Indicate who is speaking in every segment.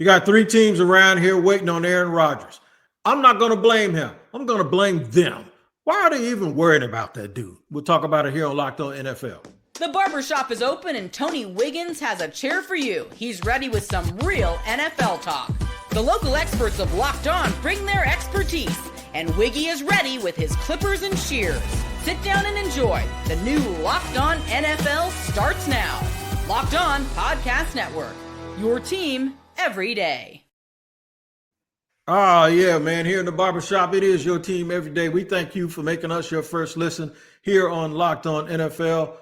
Speaker 1: You got three teams around here waiting on Aaron Rodgers. I'm not going to blame him. I'm going to blame them. Why are they even worried about that dude? We'll talk about it here on Locked On NFL.
Speaker 2: The barbershop is open and Tony Wiggins has a chair for you. He's ready with some real NFL talk. The local experts of Locked On bring their expertise, and Wiggy is ready with his clippers and shears. Sit down and enjoy. The new Locked On NFL starts now. Locked On Podcast Network. Your team every day.
Speaker 1: Oh, yeah, man. Here in the barbershop, it is your team every day. We thank you for making us your first listen here on Locked On NFL.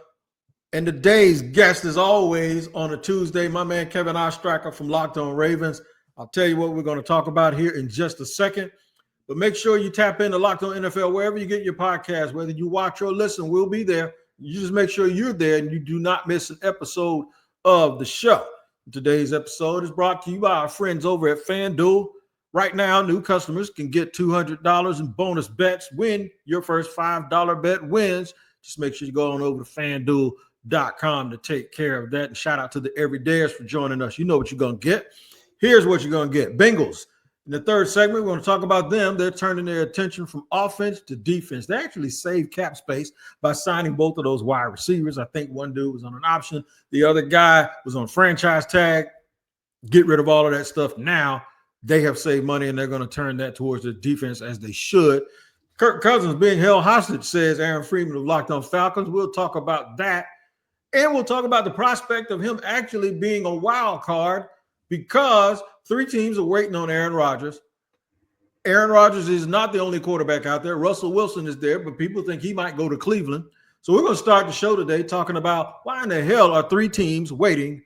Speaker 1: And today's guest, as always, on a Tuesday, my man Kevin Ostricker from Locked On Ravens. I'll tell you what we're going to talk about here in just a second. But make sure you tap into Locked On NFL wherever you get your podcast, whether you watch or listen, we'll be there. You just make sure you're there and you do not miss an episode of the show. Today's episode is brought to you by our friends over at FanDuel. Right now, new customers can get $200 in bonus bets when your first $5 bet wins. Just make sure you go on over to FanDuel.com to take care of that. And shout out to the everydayers for joining us. You know what you're going to get. Here's what you're going to get. Bengals. In the third segment, we're going to talk about them. They're turning their attention from offense to defense. They actually saved cap space by signing both of those wide receivers. I think one dude was on an option. The other guy was on franchise tag. Get rid of all of that stuff now. They have saved money, and they're going to turn that towards the defense as they should. Kirk Cousins being held hostage, says Aaron Freeman of Locked On Falcons. We'll talk about that. And we'll talk about the prospect of him actually being a wild card because three teams are waiting on Aaron Rodgers. Aaron Rodgers is not the only quarterback out there. Russell Wilson is there, but people think he might go to Cleveland. So we're going to start the show today talking about why in the hell are three teams waiting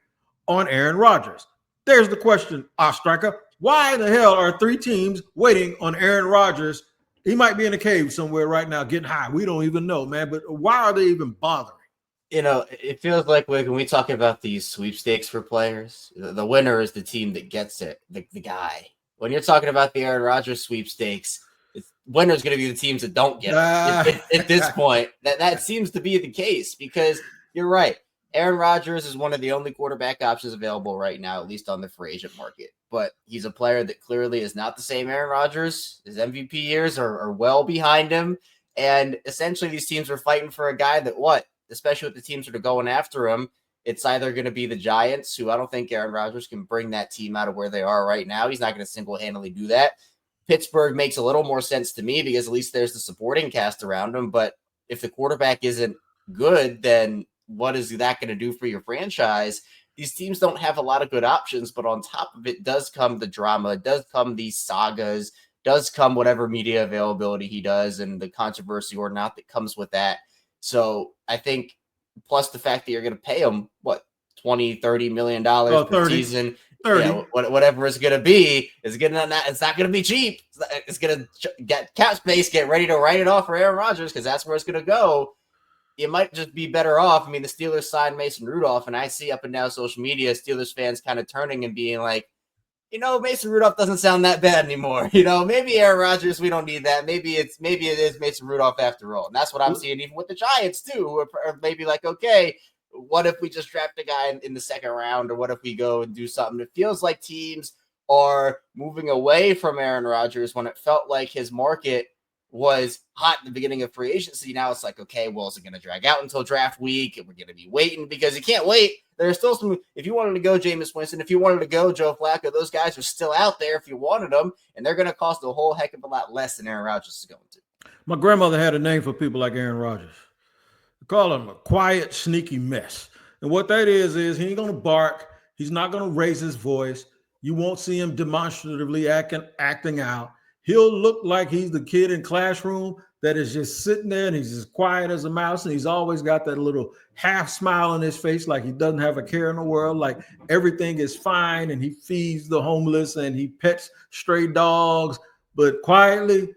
Speaker 1: on Aaron Rodgers? There's the question, Ostricker. Why the hell are three teams waiting on Aaron Rodgers? He might be in a cave somewhere right now getting high. We don't even know, man. But why are they even bothering?
Speaker 3: You know, it feels like when we talk about these sweepstakes for players, the winner is the team that gets it, the guy. When you're talking about the Aaron Rodgers sweepstakes, winner's going to be the teams that don't get it. At this point, that seems to be the case because you're right. Aaron Rodgers is one of the only quarterback options available right now, at least on the free agent market. But he's a player that clearly is not the same Aaron Rodgers. His MVP years are well behind him. And essentially these teams are fighting for a guy that especially with the teams that are going after him, it's either going to be the Giants, who I don't think Aaron Rodgers can bring that team out of where they are right now. He's not going to single-handedly do that. Pittsburgh makes a little more sense to me because at least there's the supporting cast around him. But if the quarterback isn't good, then what is that going to do for your franchise? These teams don't have a lot of good options, but on top of it does come the drama, does come these sagas, does come whatever media availability he does and the controversy or not that comes with that. So I think plus the fact that you're going to pay him, $20-30 million per season, 30. Whatever it's going to be, it's not going to be cheap. It's going to get cap space, get ready to write it off for Aaron Rodgers because that's where it's going to go. You might just be better off. I mean, the Steelers signed Mason Rudolph, and I see up and down social media Steelers fans kind of turning and being like, Mason Rudolph doesn't sound that bad anymore. Maybe Aaron Rodgers, we don't need that. Maybe it is Mason Rudolph after all. And that's what I'm seeing even with the Giants too, who are maybe like, okay, what if we just draft a guy in the second round, or what if we go and do something? It feels like teams are moving away from Aaron Rodgers when it felt like his market was hot in the beginning of free agency. Now it's like, okay, well, is it going to drag out until draft week? And we're going to be waiting because you can't wait. There's still some, if you wanted to go Jameis Winston, if you wanted to go Joe Flacco, those guys are still out there if you wanted them, and they're going to cost a whole heck of a lot less than Aaron Rodgers is going to.
Speaker 1: My grandmother had a name for people like Aaron Rodgers. They call him a quiet, sneaky mess. And what that is he ain't going to bark. He's not going to raise his voice. You won't see him demonstratively acting out. He'll look like he's the kid in classroom that is just sitting there and he's as quiet as a mouse. And he's always got that little half smile on his face, like he doesn't have a care in the world, like everything is fine. And he feeds the homeless and he pets stray dogs. But quietly,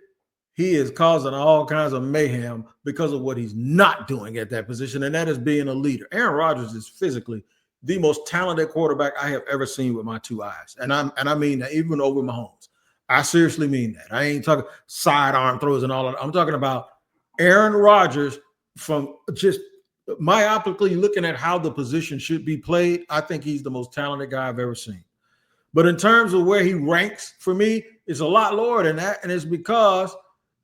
Speaker 1: he is causing all kinds of mayhem because of what he's not doing at that position. And that is being a leader. Aaron Rodgers is physically the most talented quarterback I have ever seen with my two eyes. And I mean that even over Mahomes. I seriously mean that. I ain't talking sidearm throws and all of that. I'm talking about Aaron Rodgers from just myopically looking at how the position should be played. I think he's the most talented guy I've ever seen. But in terms of where he ranks for me, it's a lot lower than that. And it's because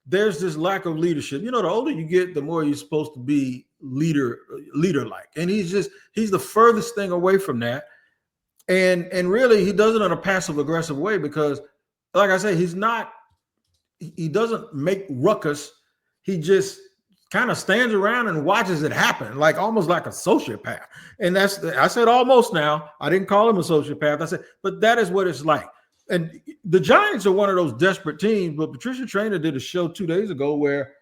Speaker 1: there's this lack of leadership. The older you get, the more you're supposed to be leader-like. And he's the furthest thing away from that. And really, he does it in a passive-aggressive way because, like I say, he doesn't make ruckus. He just kind of stands around and watches it happen, like almost like a sociopath. And I said almost now. I didn't call him a sociopath. I said, but that is what it's like. And the Giants are one of those desperate teams, but Patricia Traynor did a show 2 days ago where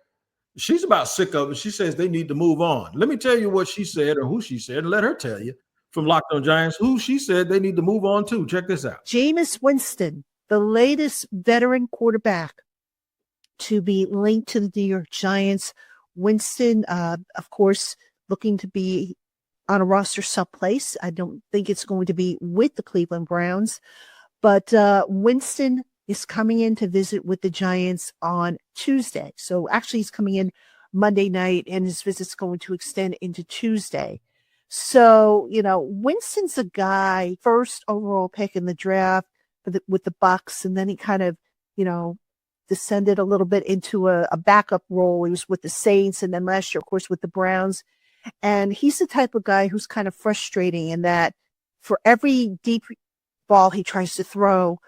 Speaker 1: she's about sick of it. She says they need to move on. Let me tell you what she said or who she said, and let her tell you from Locked On Giants who she said they need to move on to. Check this out.
Speaker 4: Jameis Winston, the latest veteran quarterback to be linked to the New York Giants. Winston, of course, looking to be on a roster someplace. I don't think it's going to be with the Cleveland Browns, but Winston is coming in to visit with the Giants on Tuesday. So actually he's coming in Monday night and his visit's going to extend into Tuesday. So, Winston's a guy, first overall pick in the draft with the Bucs, and then he kind of, descended a little bit into a backup role. He was with the Saints, and then last year, of course, with the Browns. And he's the type of guy who's kind of frustrating in that for every deep ball he tries to throw,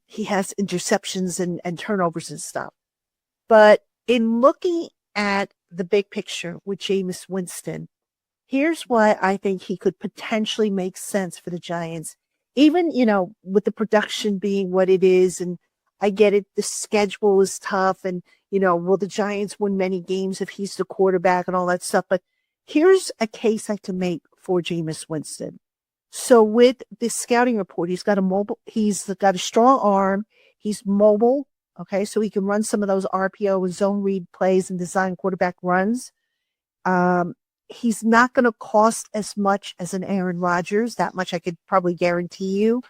Speaker 4: he has interceptions and turnovers and stuff. But in looking at the big picture with Jameis Winston, here's why I think he could potentially make sense for the Giants, even, with the production being what it is. And I get it. The schedule is tough. And, will the Giants win many games if he's the quarterback and all that stuff? But here's a case I can make for Jameis Winston. So with this scouting report, he's got a strong arm. He's mobile. Okay. So he can run some of those RPO and zone read plays and design quarterback runs. He's not going to cost as much as an Aaron Rodgers. That much I could probably guarantee you.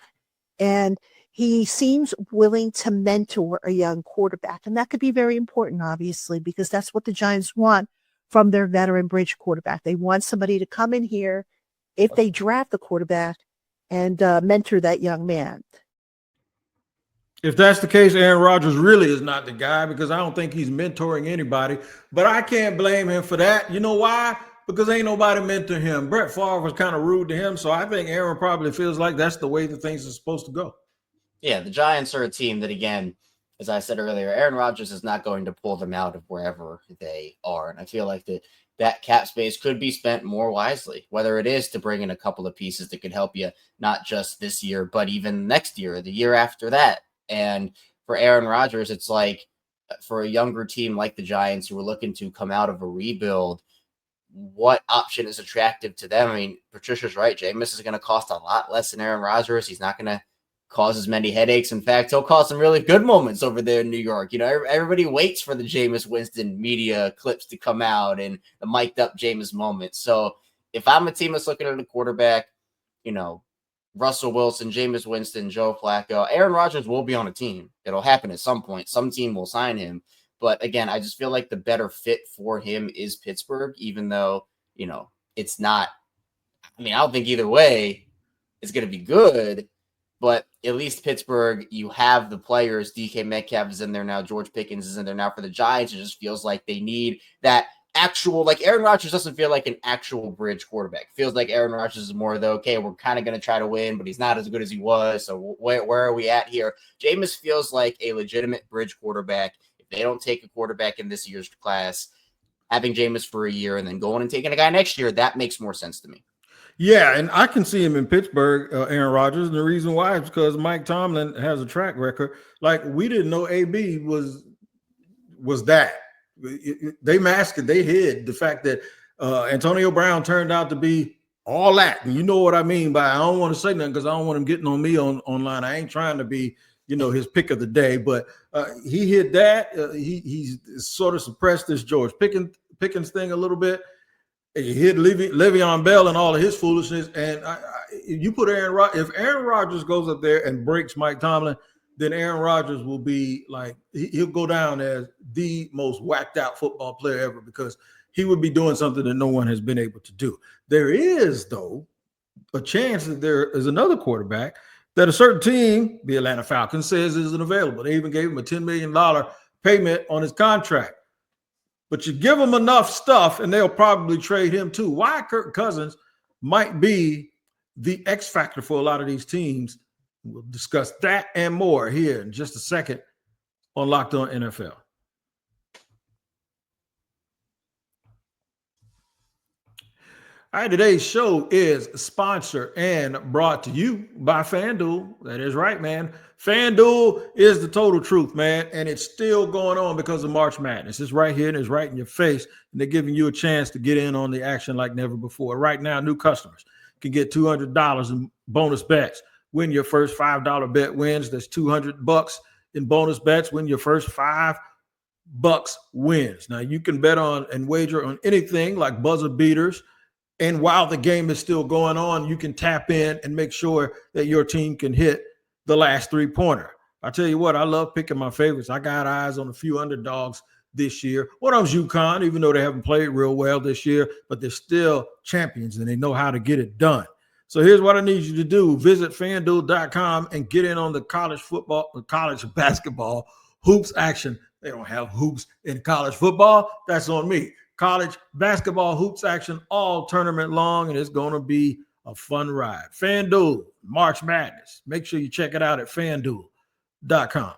Speaker 4: And he seems willing to mentor a young quarterback. And that could be very important, obviously, because that's what the Giants want from their veteran bridge quarterback. They want somebody to come in here if they draft the quarterback and mentor that young man.
Speaker 1: If that's the case, Aaron Rodgers really is not the guy because I don't think he's mentoring anybody. But I can't blame him for that. You know why? Because ain't nobody mentor him. Brett Favre was kind of rude to him. So I think Aaron probably feels like that's the way that things are supposed to go.
Speaker 3: Yeah, the Giants are a team that, again, as I said earlier, Aaron Rodgers is not going to pull them out of wherever they are. And I feel like that cap space could be spent more wisely, whether it is to bring in a couple of pieces that could help you, not just this year, but even next year, or the year after that. And for Aaron Rodgers, it's like for a younger team like the Giants who are looking to come out of a rebuild, what option is attractive to them? I mean, Patricia's right. Jameis is going to cost a lot less than Aaron Rodgers. He's not going to cause as many headaches. In fact, he'll cause some really good moments over there in New York. Everybody waits for the Jameis Winston media clips to come out and the mic'd up Jameis moment. So if I'm a team that's looking at a quarterback, Russell Wilson, Jameis Winston, Joe Flacco, Aaron Rodgers will be on a team. It'll happen at some point. Some team will sign him. But again, I just feel like the better fit for him is Pittsburgh, even though, it's not. I mean, I don't think either way is going to be good. But at least Pittsburgh, you have the players. DK Metcalf is in there now. George Pickens is in there now. For the Giants, it just feels like they need that actual, like Aaron Rodgers doesn't feel like an actual bridge quarterback. It feels like Aaron Rodgers is more okay, we're kind of going to try to win, but he's not as good as he was. So where are we at here? Jameis feels like a legitimate bridge quarterback. If they don't take a quarterback in this year's class, having Jameis for a year and then going and taking a guy next year, that makes more sense to me.
Speaker 1: Yeah, and I can see him in Pittsburgh, Aaron Rodgers, and the reason why is because Mike Tomlin has a track record. Like, we didn't know AB was that. They masked it. They hid the fact that Antonio Brown turned out to be all that. And you know what I mean by, I don't want to say nothing because I don't want him getting on me online. I ain't trying to be, his pick of the day, but he hid that. He's sort of suppressed this George Pickens thing a little bit. He hit Le'Veon Bell and all of his foolishness. And you put if Aaron Rodgers goes up there and breaks Mike Tomlin, then Aaron Rodgers will be like, he'll go down as the most whacked out football player ever because he would be doing something that no one has been able to do. There is, though, a chance that there is another quarterback that a certain team, the Atlanta Falcons, says isn't available. They even gave him a $10 million payment on his contract. But you give them enough stuff and they'll probably trade him too. Why Kirk Cousins might be the X factor for a lot of these teams. We'll discuss that and more here in just a second on Locked On NFL. All right, today's show is sponsored and brought to you by FanDuel. That is right, man. FanDuel is the total truth, man, and it's still going on because of March Madness. It's right here and it's right in your face, and they're giving you a chance to get in on the action like never before. Right now, new customers can get $200 in bonus bets. Win your first $5 bet wins. That's $200 in bonus bets. Win your first $5 wins. Now, you can bet on and wager on anything like buzzer beaters. And while the game is still going on, you can tap in and make sure that your team can hit the last three-pointer. I tell you what, I love picking my favorites. I got eyes on a few underdogs this year. One of them's UConn, even though they haven't played real well this year, but they're still champions and they know how to get it done. So here's what I need you to do. Visit FanDuel.com and get in on the college football, college basketball hoops action. They don't have hoops in college football. That's on me. College basketball hoops action all tournament long, and it's going to be a fun ride. FanDuel, March Madness. Make sure you check it out at FanDuel.com.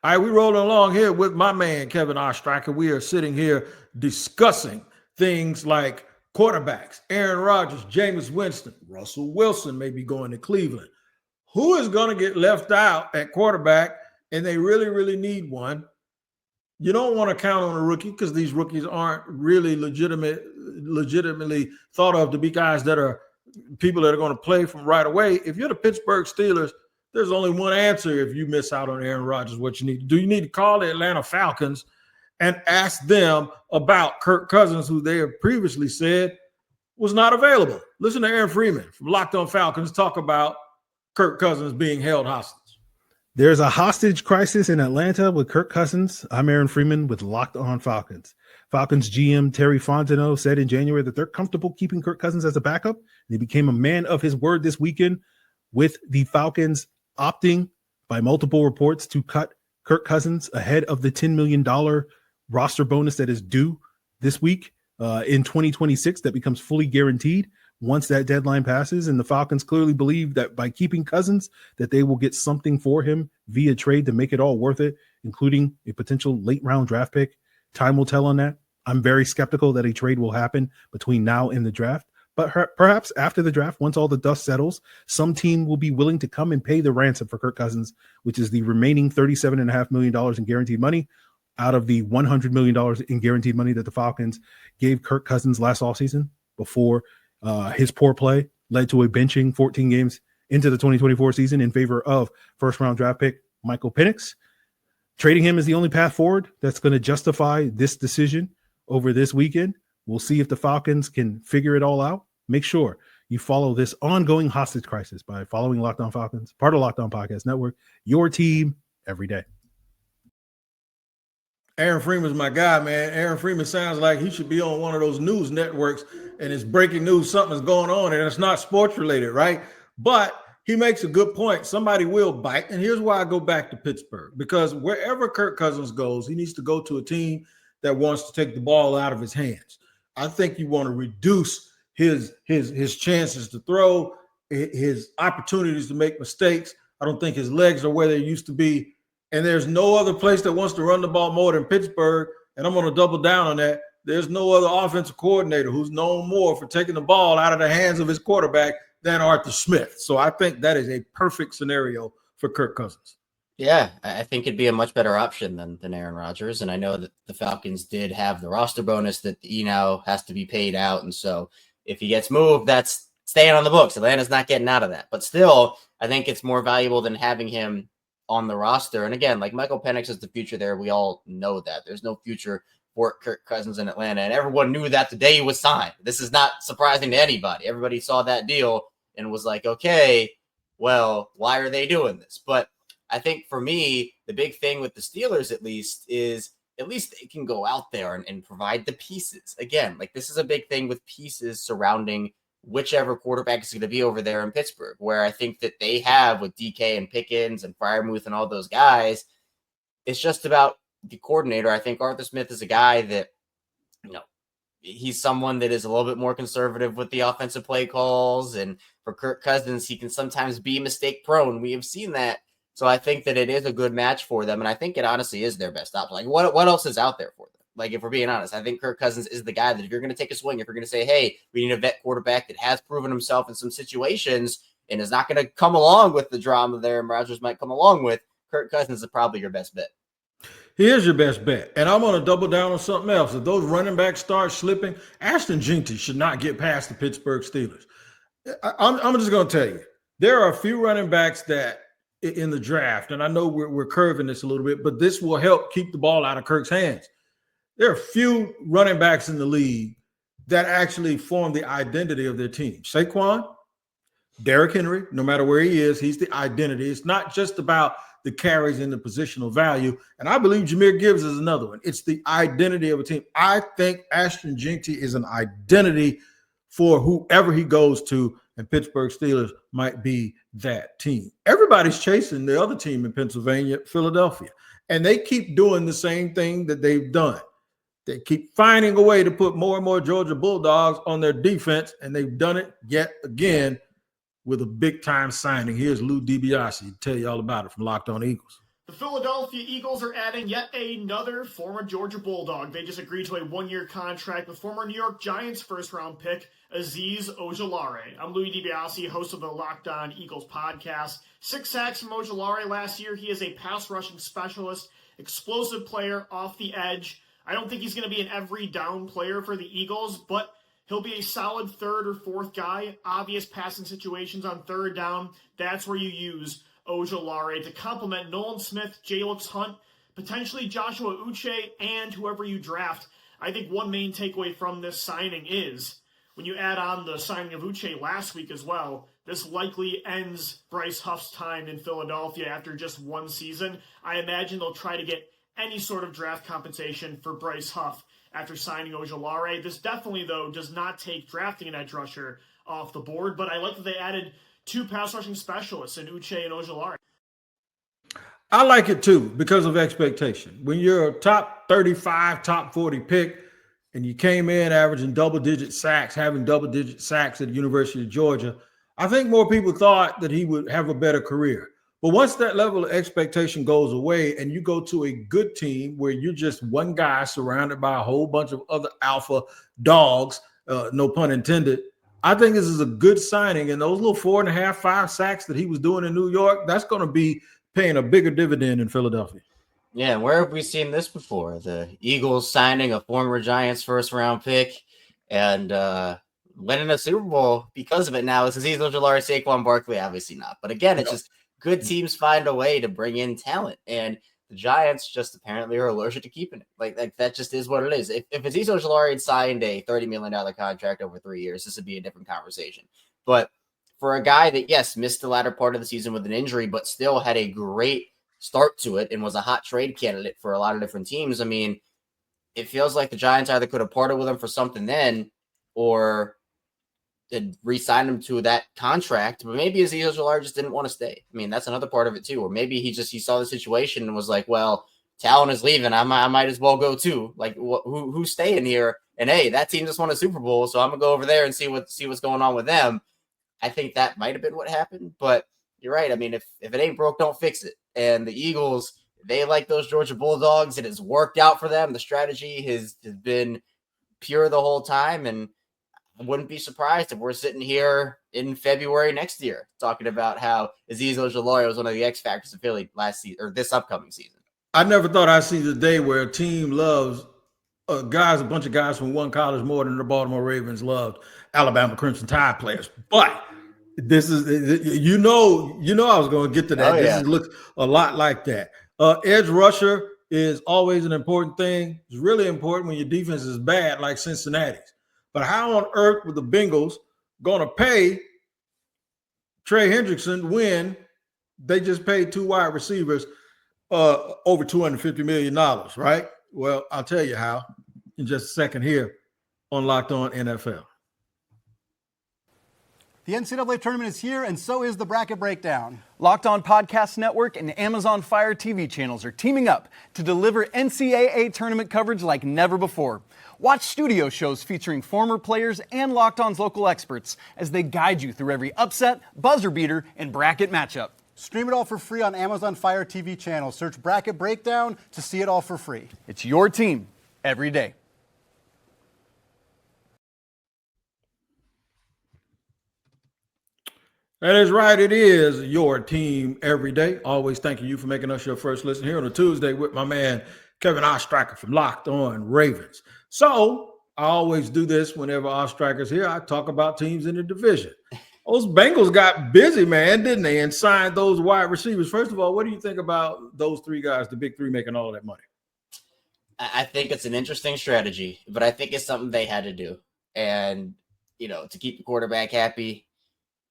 Speaker 1: All right, we're rolling along here with my man, Kevin Ostricker. We are sitting here discussing things like quarterbacks, Aaron Rodgers, Jameis Winston, Russell Wilson may be going to Cleveland. Who is going to get left out at quarterback? And they really, really need one. You don't want to count on a rookie because these rookies aren't really legitimately thought of to be guys that are people that are going to play from right away. If you're the Pittsburgh Steelers, there's only one answer if you miss out on Aaron Rodgers. What you need to do, you need to call the Atlanta Falcons and ask them about Kirk Cousins, who they have previously said was not available. Listen to Aaron Freeman from Locked On Falcons talk about Kirk Cousins being held hostage.
Speaker 5: There's a hostage crisis in Atlanta with Kirk Cousins. I'm Aaron Freeman with Locked On Falcons. Falcons GM Terry Fontenot said in January that they're comfortable keeping Kirk Cousins as a backup. He became a man of his word this weekend with the Falcons opting by multiple reports to cut Kirk Cousins ahead of the $10 million roster bonus that is due this week in 2026 that becomes fully guaranteed once that deadline passes. And the Falcons clearly believe that by keeping Cousins, that they will get something for him via trade to make it all worth it, including a potential late round draft pick. Time will tell on that. I'm very skeptical that a trade will happen between now and the draft, but perhaps after the draft, once all the dust settles, some team will be willing to come and pay the ransom for Kirk Cousins, which is the remaining $37.5 million in guaranteed money out of the $100 million in guaranteed money that the Falcons gave Kirk Cousins last offseason before his poor play led to a benching 14 games into the 2024 season in favor of first-round draft pick Michael Penix. Trading him is the only path forward that's going to justify this decision over this weekend. We'll see if the Falcons can figure it all out. Make sure you follow this ongoing hostage crisis by following Locked On Falcons, part of Locked On Podcast Network, your team every day.
Speaker 1: Aaron Freeman's my guy, man. Aaron Freeman sounds like he should be on one of those news networks and it's breaking news, something's going on and it's not sports related, right? But he makes a good point. Somebody will bite. And here's why I go back to Pittsburgh, because wherever Kirk Cousins goes, he needs to go to a team that wants to take the ball out of his hands. I think you want to reduce his chances to throw, his opportunities to make mistakes. I don't think his legs are where they used to be. And there's no other place that wants to run the ball more than Pittsburgh. And I'm going to double down on that. There's no other offensive coordinator who's known more for taking the ball out of the hands of his quarterback than Arthur Smith. So I think that is a perfect scenario for Kirk Cousins.
Speaker 3: Yeah, I think it'd be a much better option than Aaron Rodgers. And I know that the Falcons did have the roster bonus that he now has to be paid out. And so if he gets moved, that's staying on the books. Atlanta's not getting out of that. But still, I think it's more valuable than having him on the roster. And again, like Michael Penix is the future there. We all know that. There's no future for Kirk Cousins in Atlanta. And everyone knew that the day he was signed. This is not surprising to anybody. Everybody saw that deal and was like, okay, well, why are they doing this? But I think for me, the big thing with the Steelers, at least, is at least they can go out there and provide the pieces. Again, like this is a big thing with pieces surrounding whichever quarterback is going to be over there in Pittsburgh, where I think that they have with DK and Pickens and Freiermuth and all those guys, it's just about the coordinator. I think Arthur Smith is a guy that, he's someone that is a little bit more conservative with the offensive play calls. And for Kirk Cousins, he can sometimes be mistake prone. We have seen that. So I think that it is a good match for them. And I think it honestly is their best option. Like what else is out there for them? Like, if we're being honest, I think Kirk Cousins is the guy that if you're going to take a swing, if you're going to say, hey, we need a vet quarterback that has proven himself in some situations and is not going to come along with the drama there and Rodgers might come along with, Kirk Cousins is probably your best bet.
Speaker 1: Here's your best bet. And I'm going to double down on something else. If those running backs start slipping, Ashton Jeanty should not get past the Pittsburgh Steelers. I'm just going to tell you, there are a few running backs that in the draft, and I know we're curving this a little bit, but this will help keep the ball out of Kirk's hands. There are few running backs in the league that actually form the identity of their team. Saquon, Derrick Henry, no matter where he is, he's the identity. It's not just about the carries and the positional value. And I believe Jahmyr Gibbs is another one. It's the identity of a team. I think Ashton Jeanty is an identity for whoever he goes to, and Pittsburgh Steelers might be that team. Everybody's chasing the other team in Pennsylvania, Philadelphia, and they keep doing the same thing that they've done. They keep finding a way to put more and more Georgia Bulldogs on their defense, and they've done it yet again with a big-time signing. Here's Lou DiBiase to tell you all about it from Locked On Eagles.
Speaker 6: The Philadelphia Eagles are adding yet another former Georgia Bulldog. They just agreed to a one-year contract with former New York Giants first-round pick Aziz Ojulari. I'm Louis DiBiase, host of the Locked On Eagles podcast. 6 sacks from Ojulari last year. He is a pass-rushing specialist, explosive player off the edge. I don't think he's going to be an every-down player for the Eagles, but he'll be a solid third or fourth guy. Obvious passing situations on third down. That's where you use Ojulari to complement Nolan Smith, Jalix Hunt, potentially Joshua Uche, and whoever you draft. I think one main takeaway from this signing is when you add on the signing of Uche last week as well, this likely ends Bryce Huff's time in Philadelphia after just one season. I imagine they'll try to get any sort of draft compensation for Bryce Huff after signing Ojulari. This definitely, though, does not take drafting an edge rusher off the board, but I like that they added 2 pass rushing specialists in Uche and Ojulari.
Speaker 1: I like it too because of expectation. When you're a top 35, top 40 pick, and you came in averaging double-digit sacks, having double-digit sacks at the University of Georgia, I think more people thought that he would have a better career. But once that level of expectation goes away and you go to a good team where you're just one guy surrounded by a whole bunch of other alpha dogs, no pun intended, I think this is a good signing. And those little 4.5, 5 sacks that he was doing in New York, that's going to be paying a bigger dividend in Philadelphia.
Speaker 3: Yeah, where have we seen this before? The Eagles signing a former Giants first-round pick and winning a Super Bowl because of it now. It's Aziz Ojulari, Saquon Barkley, obviously not. But again, it's just good teams find a way to bring in talent. And the Giants just apparently are allergic to keeping it. Like that just is what it is. If Aziz Ojulari had signed a $30 million contract over 3 years, this would be a different conversation. But for a guy that, yes, missed the latter part of the season with an injury, but still had a great start to it and was a hot trade candidate for a lot of different teams, I mean, it feels like the Giants either could have parted with him for something then or re-signed him to that contract, but maybe Aziz Ojulari just didn't want to stay. I mean, that's another part of it too. Or maybe he saw the situation and was like, well, Talon is leaving. I might as well go too. Like, who's staying here? And hey, that team just won a Super Bowl, so I'm gonna go over there and see what's going on with them. I think that might have been what happened, but you're right. I mean, if it ain't broke, don't fix it. And the Eagles, they like those Georgia Bulldogs. It has worked out for them. The strategy has been pure the whole time, and I wouldn't be surprised if we're sitting here in February next year talking about how Aziz Ojulari was one of the X factors of Philly last season or this upcoming season.
Speaker 1: I never thought I'd see the day where a team loves a bunch of guys from one college more than the Baltimore Ravens loved Alabama Crimson Tide players. But this is, I was going to get to that.
Speaker 3: Oh, yeah.
Speaker 1: This looks a lot like that. Edge rusher is always an important thing. It's really important when your defense is bad like Cincinnati's. But how on earth were the Bengals going to pay Trey Hendrickson when they just paid 2 wide receivers over $250 million, right? Well, I'll tell you how in just a second here on Locked On NFL.
Speaker 7: The NCAA tournament is here, and so is the Bracket Breakdown.
Speaker 8: Locked On Podcast Network and Amazon Fire TV channels are teaming up to deliver NCAA tournament coverage like never before. Watch studio shows featuring former players and Locked On's local experts as they guide you through every upset, buzzer beater, and bracket matchup.
Speaker 7: Stream it all for free on Amazon Fire TV channel. Search Bracket Breakdown to see it all for free.
Speaker 8: It's your team every day.
Speaker 1: That is right. It is your team every day. Always thanking you for making us your first listen here on a Tuesday with my man, Kevin Ostricker from Locked On Ravens. So I always do this whenever Ostricker's here. I talk about teams in the division. Those Bengals got busy, man, didn't they? And signed those wide receivers. First of all, what do you think about those three guys, the big three, making all that money?
Speaker 3: I think it's an interesting strategy, but I think it's something they had to do. And, to keep the quarterback happy,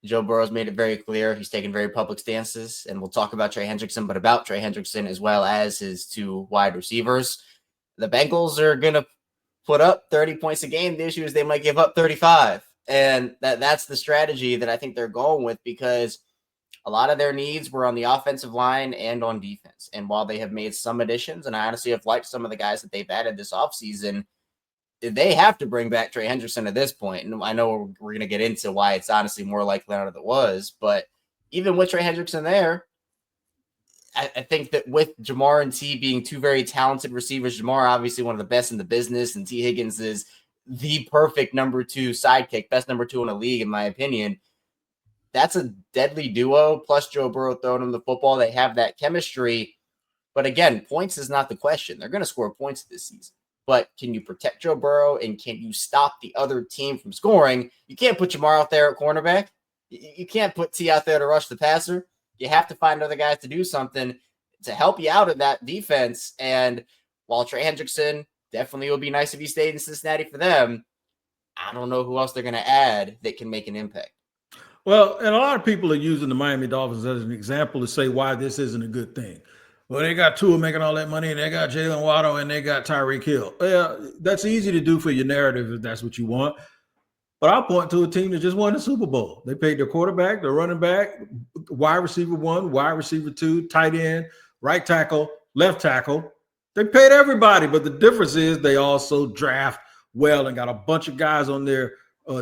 Speaker 3: Joe Burrow's made it very clear. He's taken very public stances, and we'll talk about Trey Hendrickson, but about Trey Hendrickson as well as his two wide receivers. The Bengals are going to put up 30 points a game. The issue is they might give up 35. And that's the strategy that I think they're going with, because a lot of their needs were on the offensive line and on defense. And while they have made some additions, and I honestly have liked some of the guys that they've added this offseason, they have to bring back Trey Hendrickson at this point. And I know we're going to get into why it's honestly more likely than it was. But even with Trey Hendrickson there, I think that with Jamar and T being two very talented receivers, Jamar obviously one of the best in the business, and Tee Higgins is the perfect number two sidekick, best number two in the league, in my opinion. That's a deadly duo, plus Joe Burrow throwing him the football. They have that chemistry. But again, points is not the question. They're going to score points this season. But can you protect Joe Burrow, and can you stop the other team from scoring? You can't put Jamar out there at cornerback. You can't put T out there to rush the passer. You have to find other guys to do something to help you out of that defense. And while Trey Hendrickson definitely would be nice if he stayed in Cincinnati for them, I don't know who else they're going to add that can make an impact.
Speaker 1: Well, and a lot of people are using the Miami Dolphins as an example to say why this isn't a good thing. Well, they got Tua making all that money, and they got Jalen Waddle, and they got Tyreek Hill. That's easy to do for your narrative if that's what you want. But I'll point to a team that just won the Super Bowl. They paid their quarterback, their running back, wide receiver 1, wide receiver 2, tight end, right tackle, left tackle. They paid everybody, but the difference is they also draft well and got a bunch of guys on their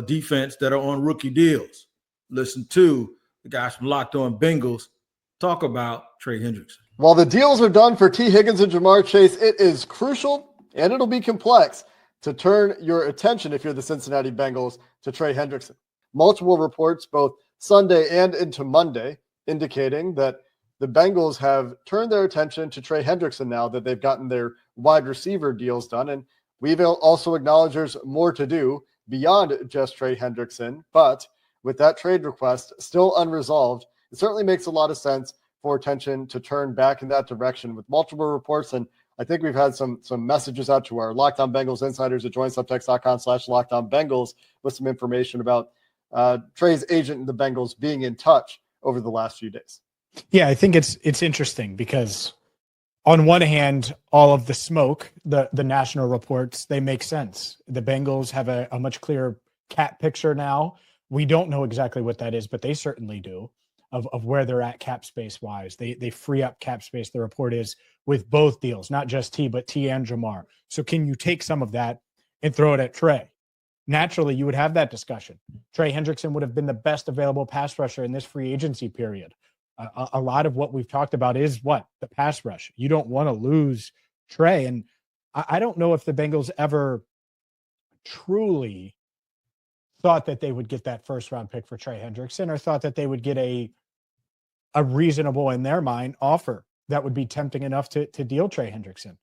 Speaker 1: defense that are on rookie deals. Listen to the guys from Locked On Bengals talk about Trey Hendrickson.
Speaker 9: While the deals are done for Tee Higgins and Jamar Chase, it is crucial, and it'll be complex, to turn your attention, if you're the Cincinnati Bengals, to Trey Hendrickson. Multiple reports, both Sunday and into Monday, indicating that the Bengals have turned their attention to Trey Hendrickson now that they've gotten their wide receiver deals done. And we've also acknowledged there's more to do beyond just Trey Hendrickson. But with that trade request still unresolved, it certainly makes a lot of sense for attention to turn back in that direction with multiple reports. And I think we've had some messages out to our Locked On Bengals insiders at joinsubtext.com/LockedOnBengals with some information about Trey's agent and the Bengals being in touch over the last few days.
Speaker 10: Yeah, I think it's interesting because on one hand, all of the smoke, the national reports, they make sense. The Bengals have a much clearer cap picture now. We don't know exactly what that is, but they certainly do of where they're at cap space wise. They free up cap space. The report is with both deals, not just T, but T and Jamar. So can you take some of that and throw it at Trey? Naturally, you would have that discussion. Trey Hendrickson would have been the best available pass rusher in this free agency period. A lot of what we've talked about is the pass rush. You don't want to lose Trey. And I don't know if the Bengals ever truly thought that they would get that first round pick for Trey Hendrickson, or thought that they would get a reasonable, in their mind, offer that would be tempting enough to deal Trey Hendrickson.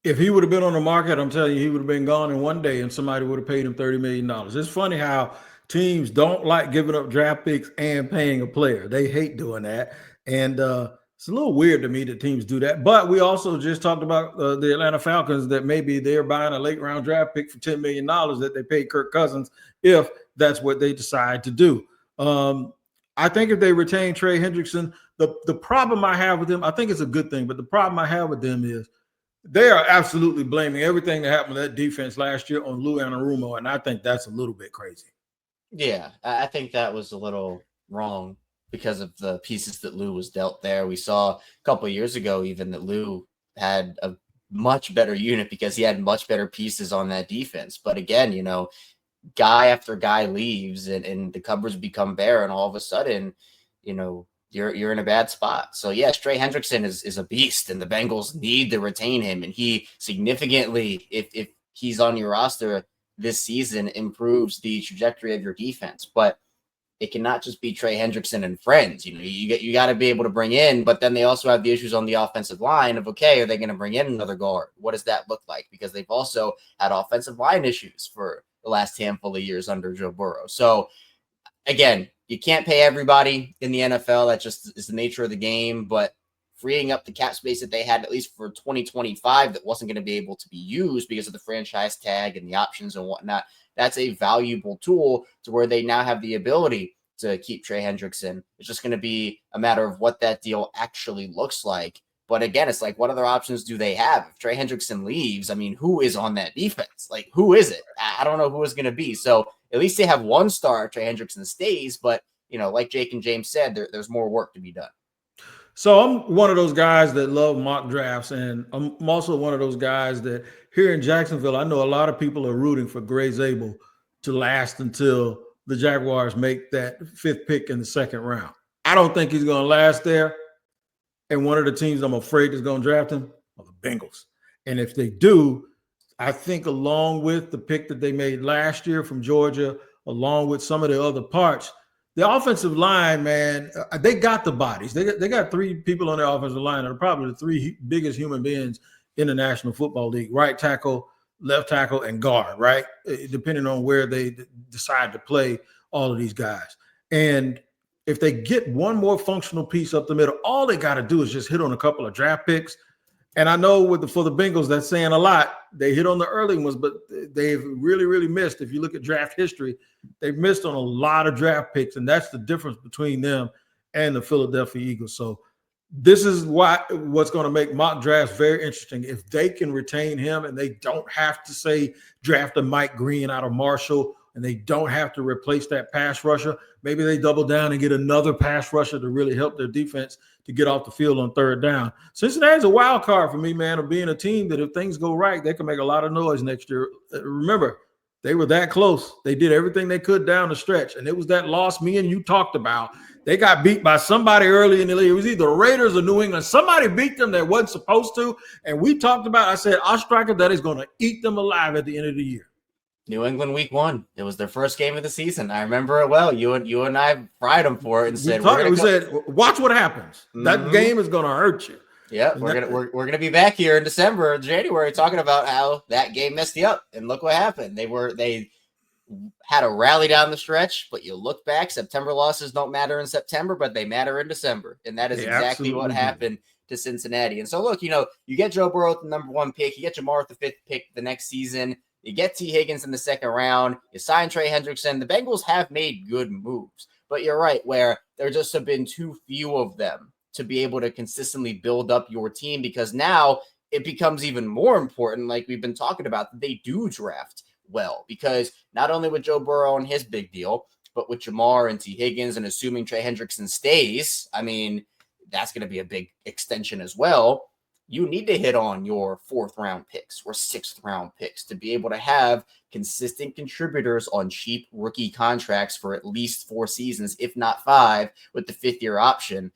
Speaker 1: If he would have been on the market, I'm telling you, he would have been gone in one day and somebody would have paid him $30 million. It's funny how teams don't like giving up draft picks and paying a player. They hate doing that. And it's a little weird to me that teams do that. But we also just talked about the Atlanta Falcons, that maybe they're buying a late round draft pick for $10 million that they paid Kirk Cousins if that's what they decide to do. I think if they retain Trey Hendrickson, the problem I have with them, I think it's a good thing, but the problem I have with them is they are absolutely blaming everything that happened to that defense last year on Lou Anarumo, and I think that's a little bit crazy.
Speaker 3: Yeah, I think that was a little wrong because of the pieces that Lou was dealt there. We saw a couple of years ago even that Lou had a much better unit because he had much better pieces on that defense. But again, guy after guy leaves and the cupboards become bare, and all of a sudden, you're in a bad spot. So yes, Trey Hendrickson is a beast, and the Bengals need to retain him. And he significantly, if he's on your roster this season, improves the trajectory of your defense. But it cannot just be Trey Hendrickson and friends. You got to be able to bring in, but then they also have the issues on the offensive line of, okay, are they going to bring in another guard? What does that look like? Because they've also had offensive line issues for the last handful of years under Joe Burrow. So again, you can't pay everybody in the NFL. That just is the nature of the game, but freeing up the cap space that they had, at least for 2025, that wasn't going to be able to be used because of the franchise tag and the options and whatnot. That's a valuable tool to where they now have the ability to keep Trey Hendrickson. It's just going to be a matter of what that deal actually looks like. But again, it's like, what other options do they have? If Trey Hendrickson leaves, I mean, who is on that defense? Like, who is it? I don't know who it's going to be. So at least they have one star if Trey Hendrickson stays. But, like Jake and James said, there's more work to be done.
Speaker 1: So I'm one of those guys that love mock drafts, and I'm also one of those guys that here in Jacksonville, I know a lot of people are rooting for Gray Zabel to last until the Jaguars make that 5th pick in the 2nd round. I don't think he's going to last there. And one of the teams I'm afraid is going to draft him are the Bengals. And if they do, I think along with the pick that they made last year from Georgia, along with some of the other parts, the offensive line, man, they got the bodies. They got 3 people on their offensive line that are probably the 3 biggest human beings in the National Football League: right tackle, left tackle, and guard, right? Depending on where they decide to play all of these guys. And if they get one more functional piece up the middle, all they got to do is just hit on a couple of draft picks. And I know for the Bengals, that's saying a lot. They hit on the early ones, but they've really, really missed. If you look at draft history, they've missed on a lot of draft picks, and that's the difference between them and the Philadelphia Eagles. So this is what's going to make mock drafts very interesting. If they can retain him and they don't have to say draft a Mike Green out of Marshall, and they don't have to replace that pass rusher, maybe they double down and get another pass rusher to really help their defense to get off the field on 3rd down. Cincinnati's a wild card for me, man, of being a team that if things go right, they can make a lot of noise next year. Remember, they were that close. They did everything they could down the stretch, and it was that loss me and you talked about. They got beat by somebody early in the league. It was either Raiders or New England. Somebody beat them that wasn't supposed to, and we talked about, I said, Ostricker, that is going to eat them alive at the end of the year.
Speaker 3: New England week 1. It was their first game of the season. I remember it well. You and I fried them for it and said,
Speaker 1: we said, watch what happens. Mm-hmm. That game is going to hurt you.
Speaker 3: Yeah, we're gonna be back here in December, January, talking about how that game messed you up. And look what happened. They had a rally down the stretch, but you look back, September losses don't matter in September, but they matter in December. And that is exactly what happened to Cincinnati. And so look, you get Joe Burrow at the number 1 pick, you get Jamar at the 5th pick the next season. You get Tee Higgins in the 2nd round. You sign Trey Hendrickson. The Bengals have made good moves. But you're right, where there just have been too few of them to be able to consistently build up your team, because now it becomes even more important, like we've been talking about, that they do draft well. Because not only with Joe Burrow and his big deal, but with Jamar and Tee Higgins, and assuming Trey Hendrickson stays, I mean, that's going to be a big extension as well. You need to hit on your 4th round picks or 6th round picks to be able to have consistent contributors on cheap rookie contracts for at least 4 seasons, if not 5, with the 5th year option.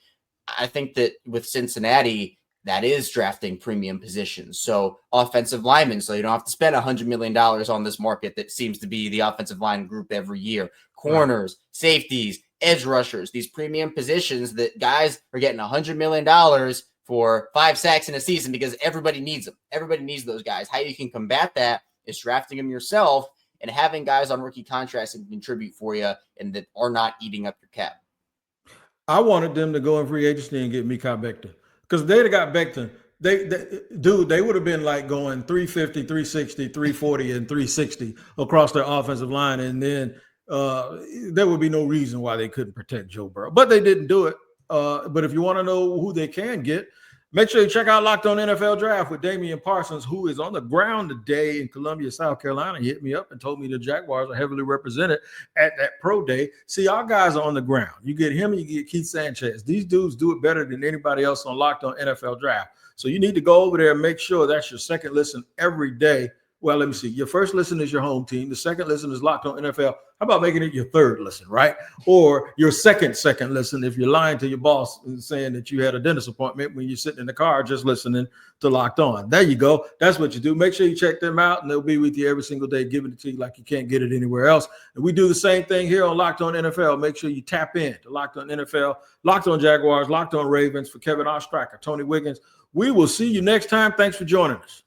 Speaker 3: I think that with Cincinnati, that is drafting premium positions. So offensive linemen, so you don't have to spend $100 million on this market that seems to be the offensive line group every year. Corners, safeties, edge rushers, these premium positions that guys are getting $100 million for 5 sacks in a season because everybody needs them. Everybody needs those guys. How you can combat that is drafting them yourself and having guys on rookie contracts that can contribute for you and that are not eating up your cap.
Speaker 1: I wanted them to go in free agency and get Mekhi Becton, because if they'd have got Becton, they would have been like going 350, 360, 340, and 360 across their offensive line. And then there would be no reason why they couldn't protect Joe Burrow. But they didn't do it. But if you want to know who they can get, make sure you check out Locked On NFL Draft with Damian Parsons, who is on the ground today in Columbia, South Carolina. He hit me up and told me the Jaguars are heavily represented at that pro day. See, our guys are on the ground. You get him and you get Keith Sanchez. These dudes do it better than anybody else on Locked On NFL Draft. So you need to go over there and make sure that's your second listen every day. Well, let me see. Your first listen is your home team. The second listen is Locked On NFL. How about making it your third listen, right? Or your second listen if you're lying to your boss and saying that you had a dentist appointment when you're sitting in the car just listening to Locked On. There you go. That's what you do. Make sure you check them out, and they'll be with you every single day, giving it to you like you can't get it anywhere else. And we do the same thing here on Locked On NFL. Make sure you tap in to Locked On NFL, Locked On Jaguars, Locked On Ravens. For Kevin Ostricker, Tony Wiggins, we will see you next time. Thanks for joining us.